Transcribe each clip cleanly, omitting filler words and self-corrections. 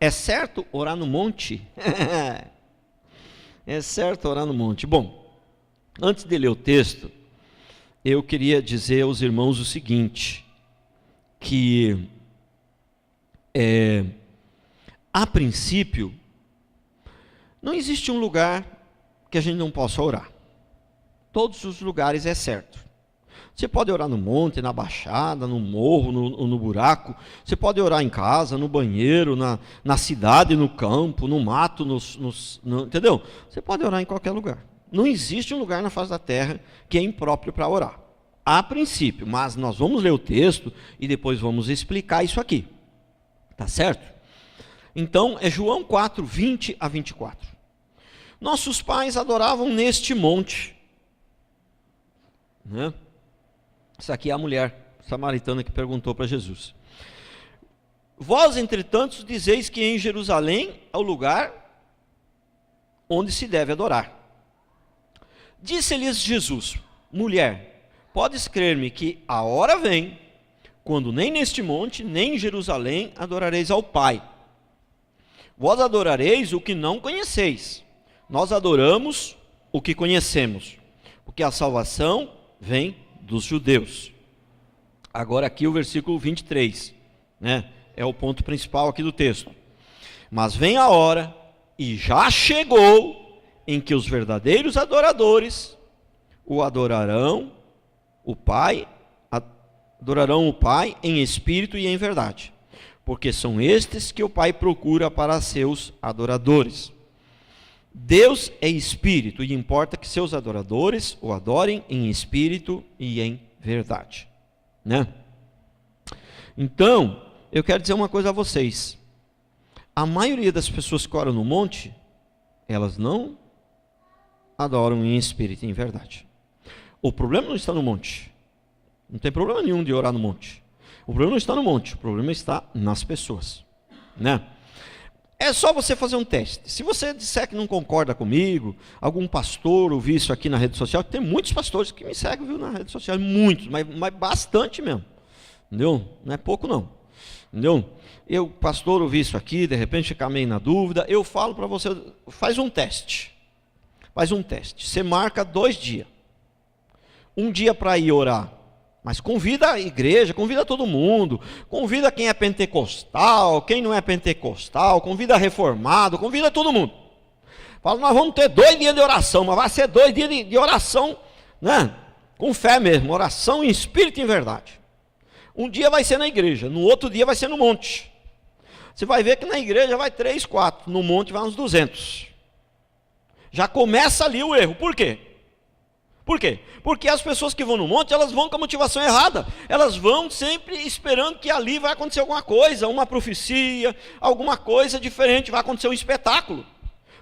É certo orar no monte? É certo orar no monte. Bom, antes de ler o texto, eu queria dizer aos irmãos o seguinte, que a princípio, não existe um lugar que a gente não possa orar. Todos os lugares é certo. Você pode orar no monte, na baixada, no morro, no buraco. Você pode orar em casa, no banheiro, na cidade, no campo, no mato, entendeu? Você pode orar em qualquer lugar. Não existe um lugar na face da terra que é impróprio para orar. A princípio, mas nós vamos ler o texto e depois vamos explicar isso aqui. Tá certo? Então, é João 4, 20 a 24. Nossos pais adoravam neste monte. Né? Essa aqui é a mulher samaritana que perguntou para Jesus. Vós, entretanto, dizeis que em Jerusalém é o lugar onde se deve adorar. Disse-lhes Jesus: mulher, podes crer-me que a hora vem, quando nem neste monte, nem em Jerusalém adorareis ao Pai. Vós adorareis o que não conheceis. Nós adoramos o que conhecemos, porque a salvação vem dos judeus. Agora aqui o versículo 23, né? É o ponto principal aqui do texto. Mas vem a hora, e já chegou, em que os verdadeiros adoradores adorarão o Pai em espírito e em verdade, porque são estes que o Pai procura para seus adoradores. Deus é espírito e importa que seus adoradores o adorem em espírito e em verdade, né? Então, eu quero dizer uma coisa a vocês. A maioria das pessoas que oram no monte, elas não adoram em espírito e em verdade. O problema não está no monte. Não tem problema nenhum de orar no monte. O problema não está no monte, o problema está nas pessoas, né? É só você fazer um teste. Se você disser que não concorda comigo, algum pastor ouvir isso aqui na rede social, tem muitos pastores que me seguem, viu, na rede social, muitos, mas bastante mesmo, entendeu? Não é pouco não, entendeu? Eu, pastor, ouvi isso aqui, de repente ficar meio na dúvida, eu falo para você, faz um teste, você marca 2 dias, um dia para ir orar, mas convida a igreja, convida todo mundo, convida quem é pentecostal, quem não é pentecostal, convida reformado, convida todo mundo. Fala, nós vamos ter 2 dias de oração, mas vai ser 2 dias de oração, né? Com fé mesmo, oração em espírito e em verdade. Um dia vai ser na igreja, no outro dia vai ser no monte. Você vai ver que na igreja vai 3, 4, no monte vai uns 200. Já começa ali o erro, por quê? Por quê? Porque as pessoas que vão no monte, elas vão com a motivação errada. Elas vão sempre esperando que ali vai acontecer alguma coisa, uma profecia, alguma coisa diferente, vai acontecer um espetáculo.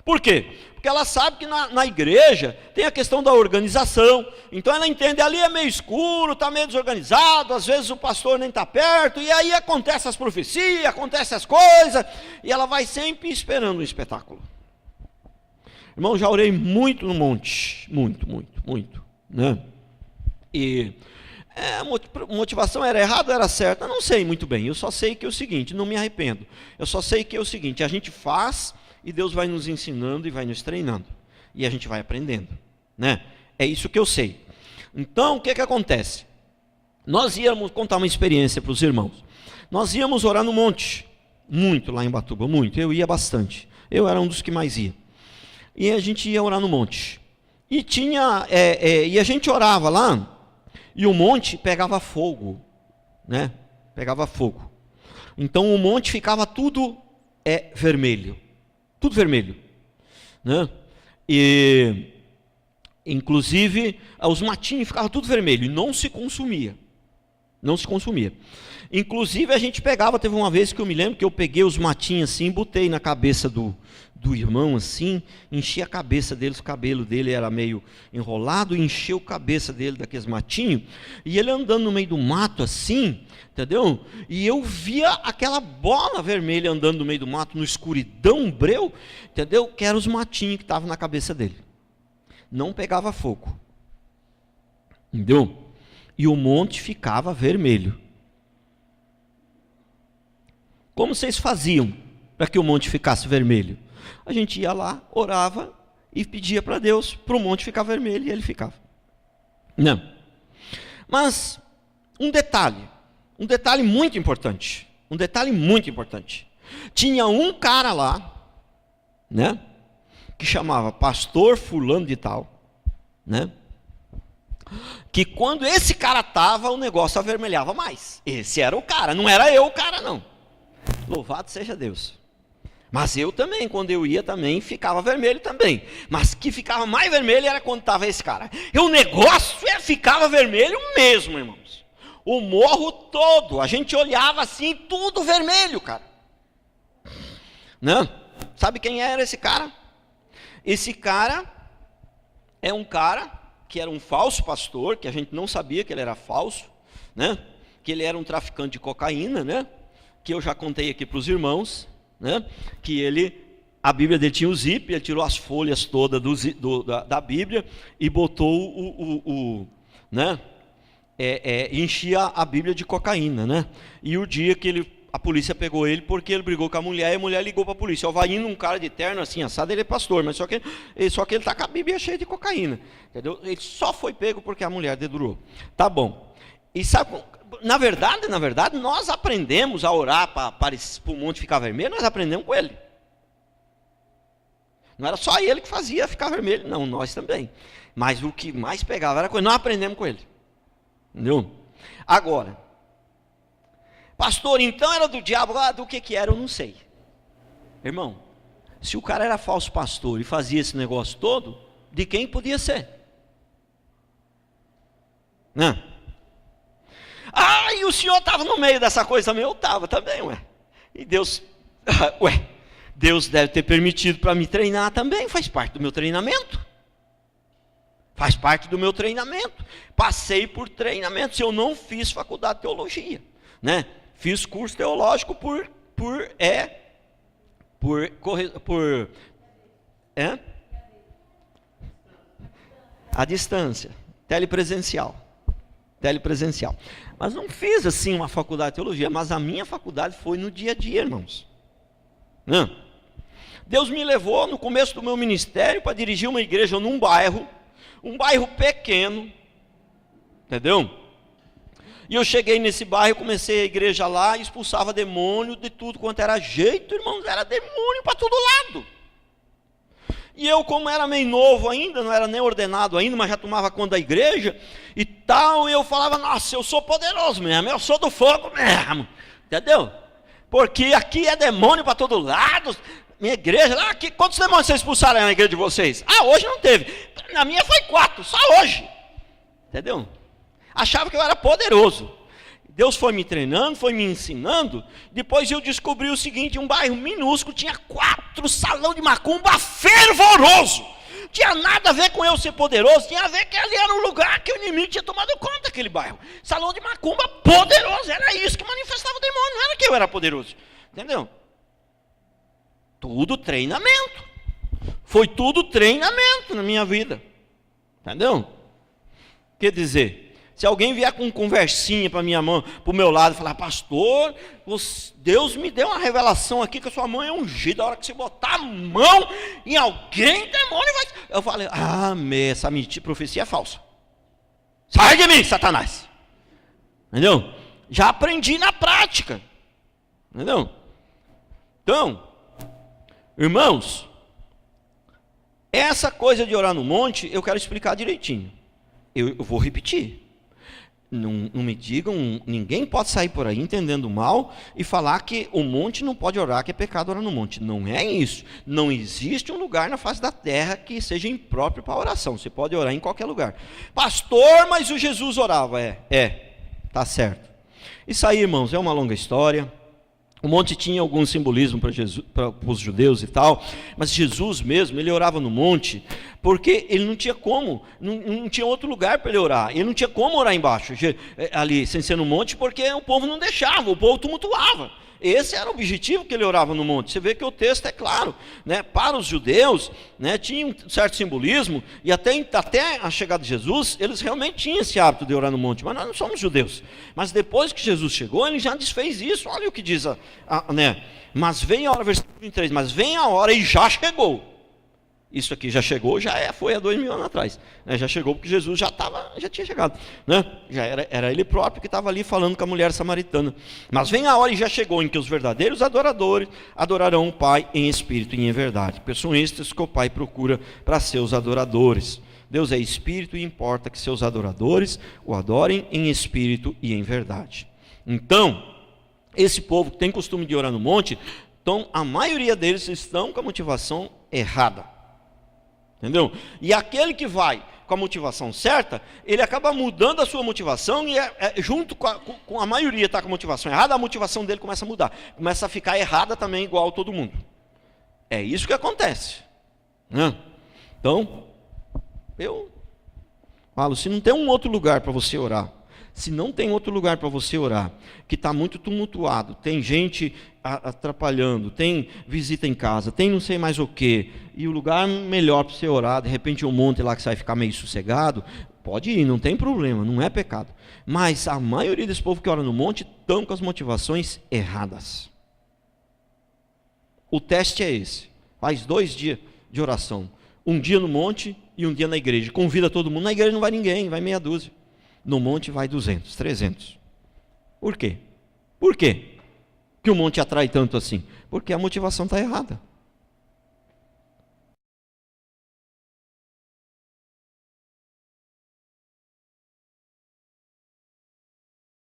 Por quê? Porque ela sabe que na igreja tem a questão da organização. Então ela entende, ali é meio escuro, está meio desorganizado, às vezes o pastor nem está perto, e aí acontecem as profecias, acontecem as coisas, e ela vai sempre esperando um espetáculo. Irmão, já orei muito no monte, muito, né? E a motivação era errada ou era certa? Eu não sei muito bem, eu só sei que é o seguinte, não me arrependo. Eu só sei que é o seguinte, a gente faz e Deus vai nos ensinando e vai nos treinando. E a gente vai aprendendo, né? É isso que eu sei. Então, o que acontece? Nós íamos contar uma experiência para os irmãos. Nós íamos orar no monte, muito lá em Batuba, muito. Eu ia bastante. Eu era um dos que mais ia. E a gente ia orar no monte. E e a gente orava lá, e o monte pegava fogo, né? Pegava fogo. Então o monte ficava tudo vermelho. Tudo vermelho, né? E inclusive os matinhos ficavam tudo vermelho e não se consumia. Inclusive a gente pegava, teve uma vez que eu me lembro que eu peguei os matinhos assim, botei na cabeça do irmão assim, enchi a cabeça dele, o cabelo dele era meio enrolado, encheu a cabeça dele daqueles matinhos, e ele andando no meio do mato assim, entendeu? E eu via aquela bola vermelha andando no meio do mato, no escuridão breu, entendeu? Que eram os matinhos que estavam na cabeça dele. Não pegava fogo, entendeu? E o monte ficava vermelho. Como vocês faziam para que o monte ficasse vermelho? A gente ia lá, orava e pedia para Deus, para o monte ficar vermelho, e ele ficava. Não. Mas, um detalhe muito importante, tinha um cara lá, né, que chamava pastor fulano de tal, né, que quando esse cara estava, o negócio avermelhava mais. Esse era o cara, não era eu o cara não. Louvado seja Deus. Mas eu também, quando eu ia também, ficava vermelho também. Mas que ficava mais vermelho era quando estava esse cara. E o negócio ficava vermelho mesmo, irmãos. O morro todo, a gente olhava assim, tudo vermelho, cara. Não? Sabe quem era esse cara? Esse cara é um cara que era um falso pastor, que a gente não sabia que ele era falso, né? Que ele era um traficante de cocaína, né? Que eu já contei aqui para os irmãos, né? Que a Bíblia dele tinha o zip, ele tirou as folhas todas da Bíblia e botou né? Enchia a Bíblia de cocaína, né? E o dia que a polícia pegou ele porque ele brigou com a mulher, e a mulher ligou para a polícia. Ó, vai indo um cara de terno assim, assado, ele é pastor, mas só que ele está com a Bíblia cheia de cocaína, entendeu? Ele só foi pego porque a mulher dedurou. Tá bom. E sabe, na verdade, nós aprendemos a orar para o monte ficar vermelho, nós aprendemos com ele. Não era só ele que fazia ficar vermelho, não, nós também. Mas o que mais pegava era coisa, nós aprendemos com ele. Entendeu? Agora, pastor, então era do diabo, do que era, eu não sei. Irmão, se o cara era falso pastor e fazia esse negócio todo, de quem podia ser? Não. Ah, e o senhor estava no meio dessa coisa também? Eu estava também, ué. E Deus, Deus deve ter permitido para me treinar também, faz parte do meu treinamento. Faz parte do meu treinamento. Passei por treinamento. Se eu não fiz faculdade de teologia, né? Fiz curso teológico à distância, telepresencial. Mas não fiz assim uma faculdade de teologia, mas a minha faculdade foi no dia a dia, irmãos. Não. Deus me levou no começo do meu ministério para dirigir uma igreja num bairro, um bairro pequeno, entendeu? E eu cheguei nesse bairro, comecei a igreja lá, expulsava demônio de tudo quanto era jeito, irmãos, era demônio para todo lado. E eu, como era meio novo ainda, não era nem ordenado ainda, mas já tomava conta da igreja e tal, e eu falava, nossa, eu sou poderoso mesmo, eu sou do fogo mesmo, entendeu? Porque aqui é demônio para todo lado, minha igreja, lá, aqui, quantos demônios vocês expulsaram na igreja de vocês? Ah, hoje não teve, na minha foi 4, só hoje, entendeu? Achava que eu era poderoso. Deus foi me treinando, foi me ensinando. Depois eu descobri o seguinte, um bairro minúsculo, tinha 4 salão de macumba fervoroso. Tinha nada a ver com eu ser poderoso, tinha a ver que ali era um lugar que o inimigo tinha tomado conta daquele bairro. Salão de macumba poderoso, era isso que manifestava o demônio, não era que eu era poderoso. Entendeu? Tudo treinamento. Foi tudo treinamento na minha vida. Entendeu? Quer dizer, se alguém vier com conversinha para minha mão, para o meu lado, e falar, pastor, Deus me deu uma revelação aqui que a sua mão é ungida, a hora que você botar a mão em alguém, demônio vai... Eu falei, essa mentira, profecia é falsa. Sai de mim, Satanás. Entendeu? Já aprendi na prática. Entendeu? Então, irmãos, essa coisa de orar no monte, eu quero explicar direitinho. Eu vou repetir. Não me digam, ninguém pode sair por aí entendendo mal e falar que o monte não pode orar, que é pecado orar no monte. Não é isso. Não existe um lugar na face da terra que seja impróprio para oração. Você pode orar em qualquer lugar. Pastor, mas o Jesus orava. Tá certo. Isso aí, irmãos, é uma longa história. O monte tinha algum simbolismo para os judeus e tal, mas Jesus mesmo, ele orava no monte, porque ele não tinha como, não tinha outro lugar para ele orar, ele não tinha como orar embaixo, ali, sem ser no monte, porque o povo não deixava, o povo tumultuava, Esse era o objetivo que ele orava no monte. Você vê que o texto é claro, né? Para os judeus, né, tinha um certo simbolismo, e até a chegada de Jesus, eles realmente tinham esse hábito de orar no monte, mas nós não somos judeus. Mas depois que Jesus chegou, ele já desfez isso. Olha o que diz, né? Mas vem a hora, versículo 23, mas vem a hora e já chegou. Isso aqui já chegou, foi há 2000 anos atrás, né? Já chegou porque Jesus já tinha chegado, né? Já era ele próprio que estava ali falando com a mulher samaritana. Mas vem a hora e já chegou em que os verdadeiros adoradores adorarão o Pai em espírito e em verdade. Pois são estes que o Pai procura para seus adoradores. Deus é espírito e importa que seus adoradores o adorem em espírito e em verdade. Então, esse povo que tem costume de orar no monte, então a maioria deles estão com a motivação errada. Entendeu? E aquele que vai com a motivação certa, ele acaba mudando a sua motivação, e junto com a maioria está com a motivação errada, a motivação dele começa a mudar, começa a ficar errada também, igual a todo mundo. É isso que acontece, né? Então, eu falo, se não tem um outro lugar para você orar, se não tem outro lugar para você orar, que está muito tumultuado, tem gente atrapalhando, tem visita em casa, tem não sei mais o que, e o lugar melhor para você orar, de repente um monte lá que você vai ficar meio sossegado, pode ir, não tem problema, não é pecado. Mas a maioria desse povo que ora no monte estão com as motivações erradas. O teste é esse: faz 2 dias de oração, um dia no monte e um dia na igreja, convida todo mundo. Na igreja não vai ninguém, vai meia dúzia. No monte vai 200, 300. Por quê? Por quê que o monte atrai tanto assim? Porque a motivação está errada.